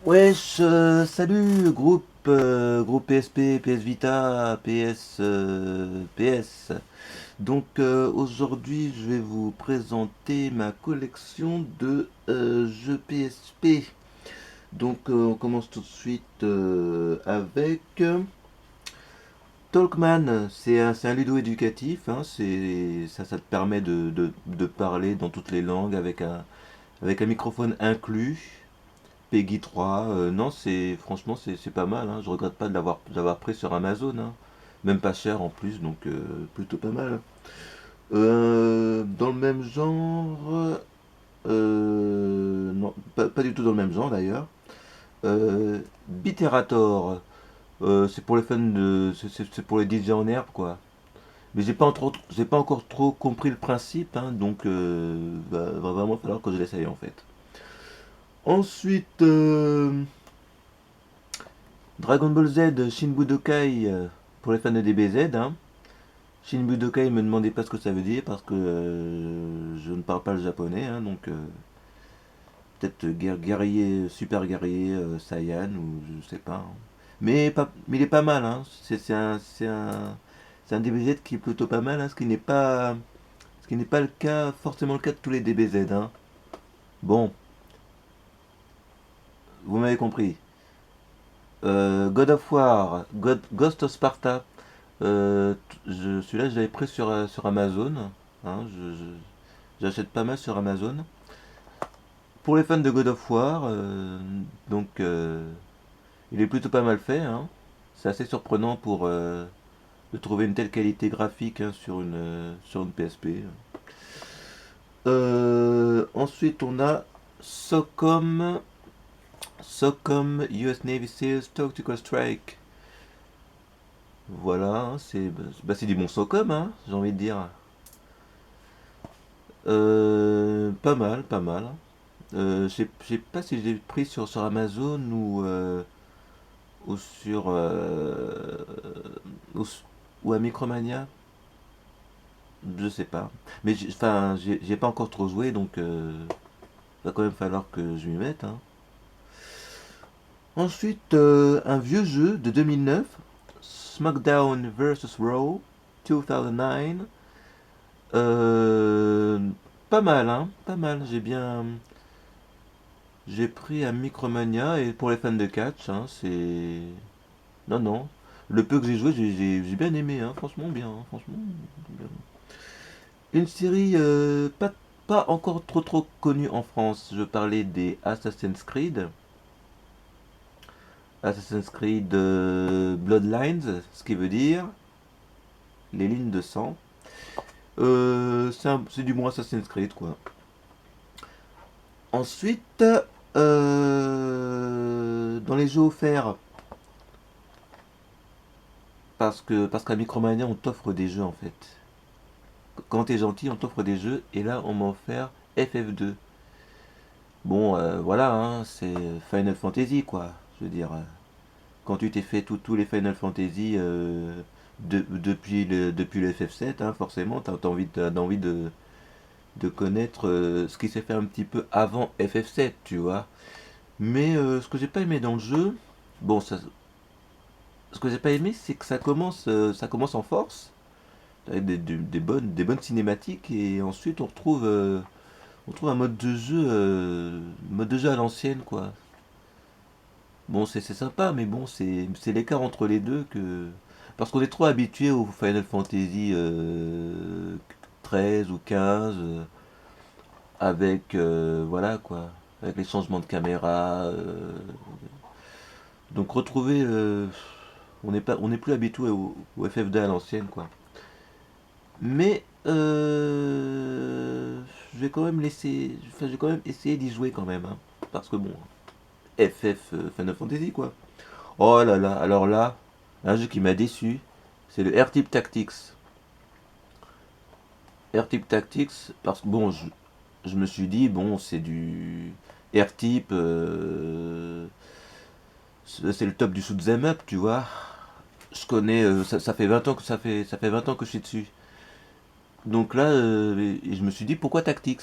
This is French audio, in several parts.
Wesh, salut groupe PSP, PS Vita, PS. Donc aujourd'hui je vais vous présenter ma collection de jeux PSP. Donc on commence tout de suite avec Talkman. C'est un ludo éducatif, hein, ça te permet de parler dans toutes les langues avec un microphone inclus. Peggy 3, non, franchement c'est pas mal, hein. Je regrette pas de l'avoir pris sur Amazon, hein. Même pas cher en plus, donc plutôt pas mal. Dans le même genre, non, pas du tout dans le même genre d'ailleurs. Biterator, c'est pour les fans c'est pour les DJ en herbe quoi. Mais j'ai pas encore trop compris le principe, hein, donc va vraiment falloir que je l'essaye en fait. Ensuite, Dragon Ball Z Shin Budokai pour les fans de DBZ. Hein. Shin Budokai, me demandez pas ce que ça veut dire parce que je ne parle pas le japonais. Hein, donc peut-être guerrier, super guerrier, Saiyan ou je sais pas. Hein. Mais il est pas mal. Hein. C'est un DBZ qui est plutôt pas mal. Hein, ce qui n'est pas le cas, forcément le cas de tous les DBZ. Hein. Bon, vous m'avez compris. God of War, Ghost of Sparta. Celui-là, je l'avais pris sur Amazon. Hein, j'achète pas mal sur Amazon. Pour les fans de God of War, donc il est plutôt pas mal fait. Hein. C'est assez surprenant de trouver une telle qualité graphique hein, sur une PSP. Ensuite, on a SOCOM, SOCOM US Navy Seals Tactical Strike. Voilà, hein, c'est du bon SOCOM, hein, j'ai envie de dire. Pas mal, pas mal. Je sais pas si je l'ai pris sur Amazon ou sur ou, ou à Micromania. Je sais pas. Mais enfin, j'ai pas encore trop joué, donc va quand même falloir que je m'y mette. Hein. Ensuite, un vieux jeu de 2009, SmackDown vs Raw 2009. Euh, Pas mal, hein, pas mal. J'ai pris un Micromania et pour les fans de catch, hein, c'est. Non, non. Le peu que j'ai joué, j'ai bien aimé, hein, franchement bien, hein, franchement bien. Une série pas encore trop connue en France. Je parlais des Assassin's Creed. Assassin's Creed Bloodlines, ce qui veut dire les lignes de sang. C'est du bon Assassin's Creed, quoi. Ensuite, dans les jeux offerts, parce qu'à Micromania, on t'offre des jeux en fait. Quand t'es gentil, on t'offre des jeux, et là, on m'a offert FF2. Bon, voilà, hein, c'est Final Fantasy, quoi. Je veux dire, quand tu t'es fait tous les Final Fantasy depuis le FF7, hein, forcément, t'as envie de connaître ce qui s'est fait un petit peu avant FF7, tu vois. Mais ce que j'ai pas aimé dans le jeu, bon, ce que j'ai pas aimé, c'est que ça commence en force, avec des bonnes cinématiques, et ensuite on trouve un mode de jeu à l'ancienne, quoi. Bon, c'est sympa, mais bon, c'est l'écart entre les deux que. Parce qu'on est trop habitué au Final Fantasy 13 ou 15, avec. Voilà, quoi. Avec les changements de caméra. Donc retrouver. On n'est plus habitué au FF2 à l'ancienne, quoi. Mais. Je vais quand même laisser. Enfin, je vais quand même essayer d'y jouer quand même, hein. Parce que bon, FF Final Fantasy, quoi. Oh là là, alors là, un jeu qui m'a déçu, c'est le R-Type Tactics. R-Type Tactics, parce que bon, je me suis dit, bon, c'est du R-Type, c'est le top du shoot 'em up, tu vois. Je connais, ça fait 20 ans que ça fait 20 ans que je suis dessus. Donc là, et je me suis dit, pourquoi Tactics?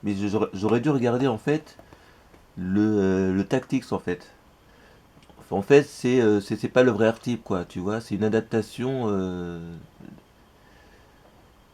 Mais j'aurais dû regarder en fait le Tactics en fait. En fait, c'est pas le vrai R-Type, quoi, tu vois. C'est une adaptation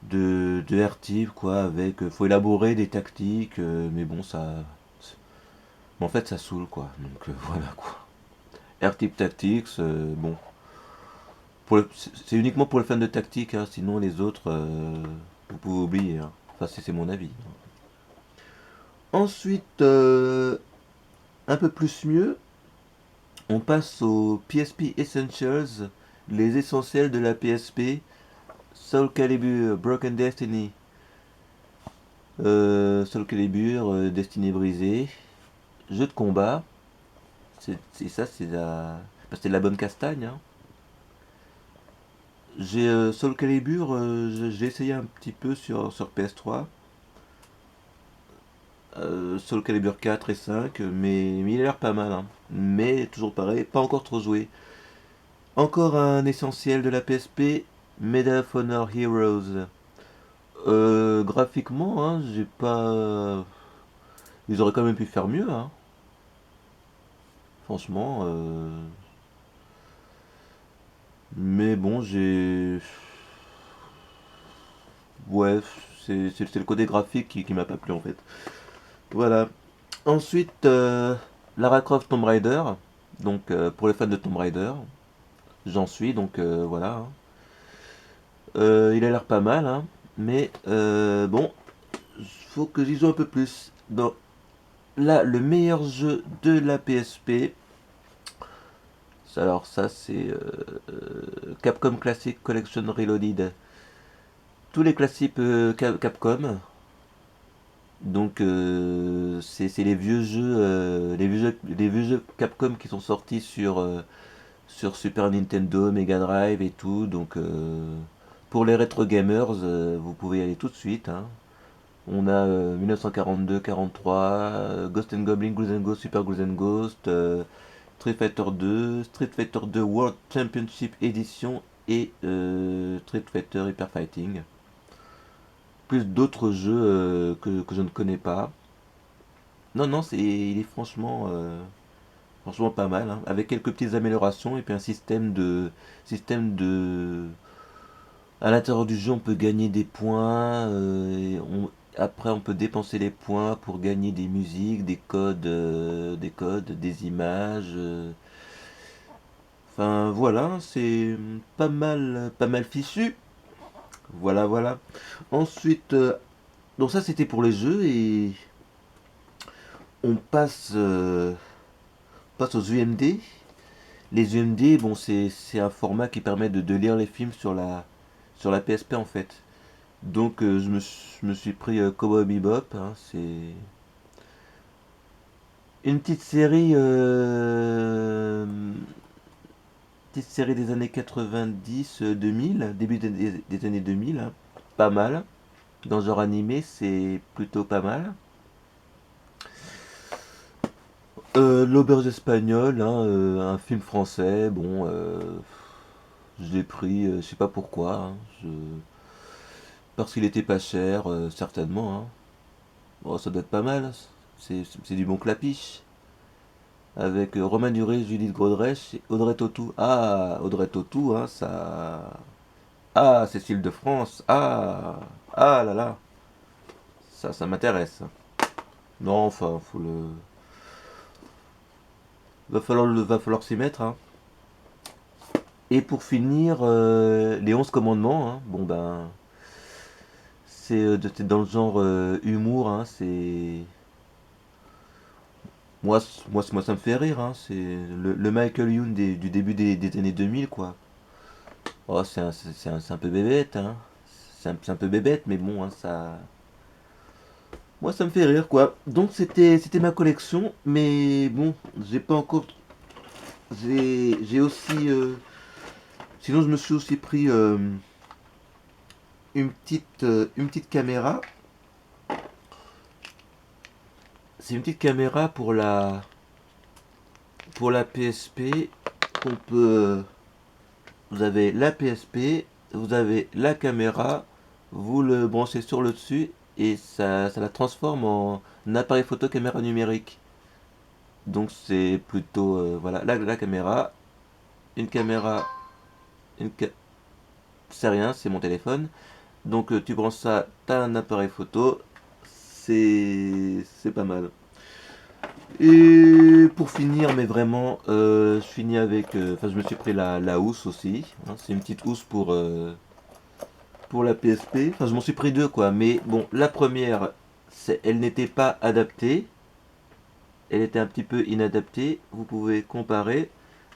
de R-Type, quoi, avec... faut élaborer des tactiques, mais bon, ça... Mais en fait, ça saoule, quoi. Donc, voilà, quoi. R-Type Tactics, bon... C'est uniquement pour les fans de tactique, hein, sinon les autres, vous pouvez oublier, hein. Enfin, c'est mon avis. Ensuite, un peu plus mieux, on passe au PSP Essentials, les essentiels de la PSP, Soul Calibur, Broken Destiny, Soul Calibur, Destinée brisée, jeu de combat, ça c'est la... c'était de la bonne castagne, hein. J'ai Soul Calibur, j'ai essayé un petit peu sur PS3, Soul Calibur 4 et 5, mais il a l'air pas mal, hein. Mais toujours pareil, pas encore trop joué. Encore un essentiel de la PSP, Medal of Honor Heroes. Graphiquement, hein, j'ai pas. Ils auraient quand même pu faire mieux, hein. Franchement. Mais bon, j'ai. Ouais, c'est le côté graphique qui m'a pas plu en fait. Voilà. Ensuite, Lara Croft Tomb Raider. Donc, pour les fans de Tomb Raider, j'en suis, donc voilà, hein. Il a l'air pas mal, hein. Mais bon, faut que j'y joue un peu plus. Donc, là, le meilleur jeu de la PSP, alors ça c'est Capcom Classic Collection Reloaded. Tous les classiques Capcom. Donc c'est les vieux jeux, les vieux jeux Capcom qui sont sortis sur Super Nintendo, Mega Drive et tout. Donc pour les rétro gamers, vous pouvez y aller tout de suite, hein. On a 1942, 43, Ghost and Goblin, Ghouls and Ghosts, Super Ghouls and Ghosts, Street Fighter 2, Street Fighter 2 World Championship Edition et Street Fighter Hyper Fighting. Plus d'autres jeux que je ne connais pas. Non, non, il est franchement pas mal, hein, avec quelques petites améliorations et puis un système de à l'intérieur du jeu, on peut gagner des points. Après, on peut dépenser les points pour gagner des musiques, des images. Enfin, voilà, c'est pas mal fichu. Voilà, voilà. Ensuite, donc ça c'était pour les jeux et on passe aux UMD. Les UMD, bon, c'est un format qui permet de lire les films sur la PSP en fait. Donc je me suis pris Cowboy Bebop, hein, c'est une petite série des années 90, 2000, début des années 2000, hein, pas mal. Dans le genre animé, c'est plutôt pas mal. L'Auberge espagnole, hein, un film français, bon, je l'ai pris, je sais pas pourquoi, hein, parce qu'il était pas cher, certainement, hein. Bon, ça doit être pas mal, c'est du bon clapiche. Avec Romain Duris, Judith Godrèche et Audrey Tautou. Ah, Audrey Tautou, hein, ça. Ah, Cécile de France. Ah, ah là là, ça m'intéresse. Non, enfin, va falloir s'y mettre, hein. Et pour finir, les 11 commandements, hein. Bon ben, c'est dans le genre humour, hein. C'est moi, ça me fait rire, hein. C'est le Michael Youn du début des années 2000, quoi. Oh, c'est un peu bébête, hein. C'est un peu bébête, mais bon, hein, ça. Moi, ça me fait rire, quoi. Donc, c'était ma collection, mais bon, j'ai pas encore. J'ai aussi. Sinon, je me suis aussi pris une petite caméra. C'est une petite caméra pour la PSP qu'on peut. Vous avez la PSP, vous avez la caméra, vous le branchez sur le dessus et ça la transforme en appareil photo caméra numérique. Donc c'est plutôt, voilà, la caméra, une caméra, une ca- c'est rien, c'est mon téléphone. Donc tu branches ça, t'as un appareil photo, c'est pas mal. Et pour finir, mais vraiment, je finis avec, enfin je me suis pris la housse aussi, hein. C'est une petite housse pour la PSP. Enfin je m'en suis pris deux quoi, mais bon, la première, elle n'était pas adaptée, elle était un petit peu inadaptée. Vous pouvez comparer,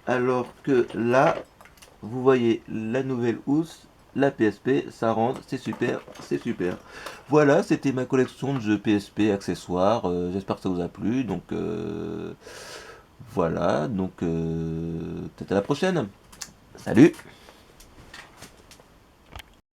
alors que là, vous voyez la nouvelle housse, la PSP, ça rentre, c'est super, c'est super. Voilà, c'était ma collection de jeux PSP accessoires. J'espère que ça vous a plu. Donc voilà, donc peut-être à la prochaine. Salut!